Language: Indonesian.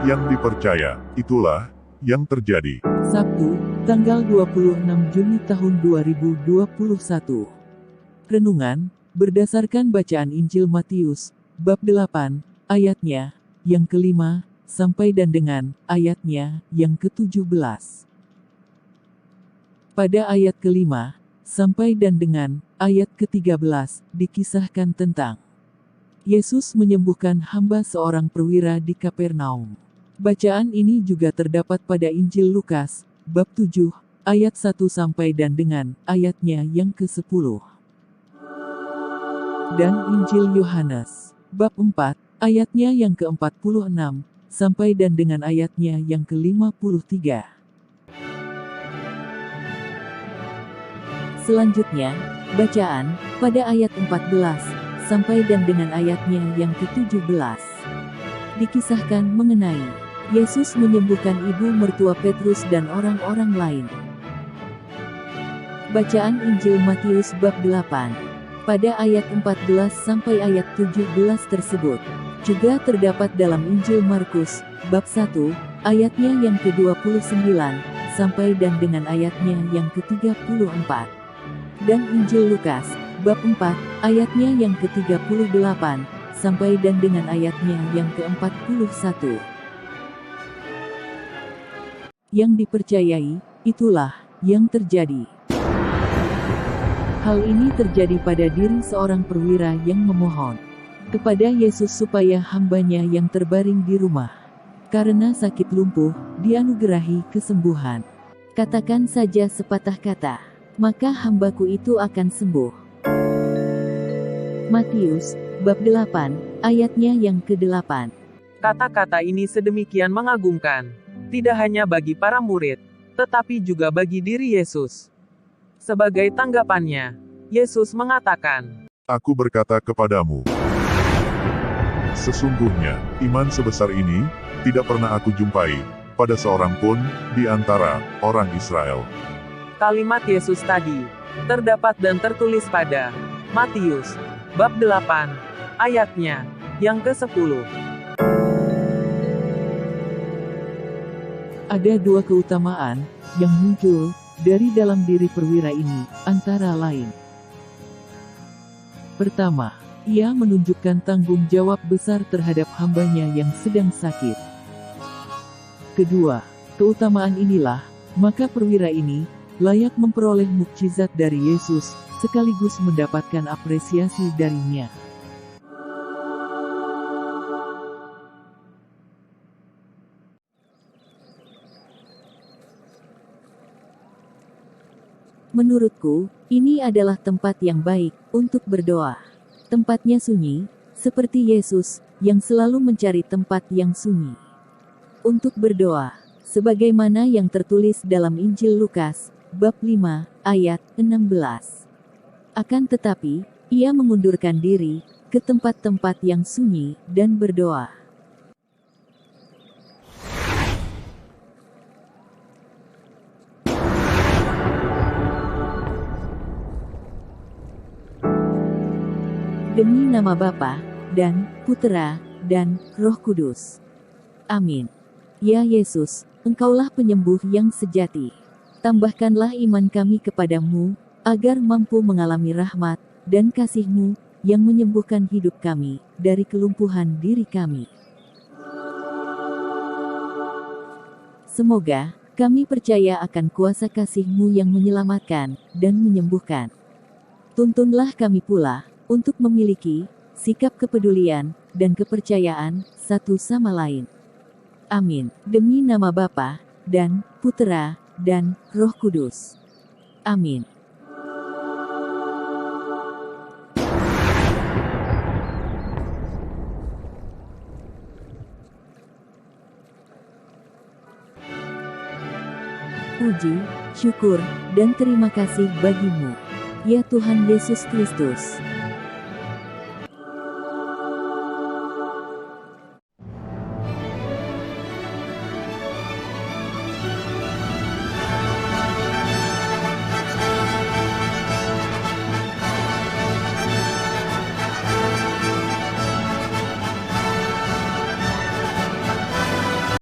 yang dipercaya, itulah yang terjadi. Sabtu, tanggal 26 Juni tahun 2021. Renungan, berdasarkan bacaan Injil Matius, bab 8, ayatnya, yang kelima, sampai dan dengan, ayatnya, yang ke-17. Pada ayat kelima, sampai dan dengan, ayat ke-13, dikisahkan tentang Yesus menyembuhkan hamba seorang perwira di Kapernaum. Bacaan ini juga terdapat pada Injil Lukas, bab 7, ayat 1 sampai dan dengan, ayatnya yang ke-10. Dan Injil Yohanes, bab 4, ayatnya yang ke-46, sampai dan dengan ayatnya yang ke-53. Selanjutnya, bacaan, pada ayat 14, sampai dan dengan ayatnya yang ke-17. Dikisahkan mengenai Yesus menyembuhkan ibu mertua Petrus dan orang-orang lain. Bacaan Injil Matius bab 8. Pada ayat 14 sampai ayat 17 tersebut, juga terdapat dalam Injil Markus, bab 1, ayatnya yang ke-29, sampai dan dengan ayatnya yang ke-34. Dan Injil Lukas, bab 4, ayatnya yang ke-38, sampai dan dengan ayatnya yang ke-41. Yang dipercayai, itulah yang terjadi. Hal ini terjadi pada diri seorang perwira yang memohon kepada Yesus supaya hambanya yang terbaring di rumah karena sakit lumpuh, dianugerahi kesembuhan. Katakan saja sepatah kata, maka hambaku itu akan sembuh. Matius, bab 8, ayatnya yang ke-8. Kata-kata ini sedemikian mengagumkan, tidak hanya bagi para murid, tetapi juga bagi diri Yesus. Sebagai tanggapannya, Yesus mengatakan, Aku berkata kepadamu, sesungguhnya, iman sebesar ini, tidak pernah aku jumpai, pada seorang pun, di antara orang Israel. Kalimat Yesus tadi, terdapat dan tertulis pada Matius, bab 8, ayatnya, yang ke-10. Ada dua keutamaan yang muncul dari dalam diri perwira ini, antara lain. Pertama, ia menunjukkan tanggung jawab besar terhadap hambanya yang sedang sakit. Kedua, keutamaan inilah, maka perwira ini layak memperoleh mukjizat dari Yesus, sekaligus mendapatkan apresiasi darinya. Menurutku, ini adalah tempat yang baik untuk berdoa. Tempatnya sunyi, seperti Yesus, yang selalu mencari tempat yang sunyi untuk berdoa, sebagaimana yang tertulis dalam Injil Lukas, bab 5, ayat 16. Akan tetapi, ia mengundurkan diri ke tempat-tempat yang sunyi dan berdoa. Demi nama Bapa, dan Putera, dan Roh Kudus. Amin. Ya Yesus, Engkaulah penyembuh yang sejati. Tambahkanlah iman kami kepadamu, agar mampu mengalami rahmat dan kasih-Mu, yang menyembuhkan hidup kami, dari kelumpuhan diri kami. Semoga, kami percaya akan kuasa kasih-Mu yang menyelamatkan, dan menyembuhkan. Tuntunlah kami pula, untuk memiliki sikap kepedulian dan kepercayaan satu sama lain. Amin. Demi nama Bapa dan Putera dan Roh Kudus. Amin. Puji, syukur, dan terima kasih bagimu, ya Tuhan Yesus Kristus.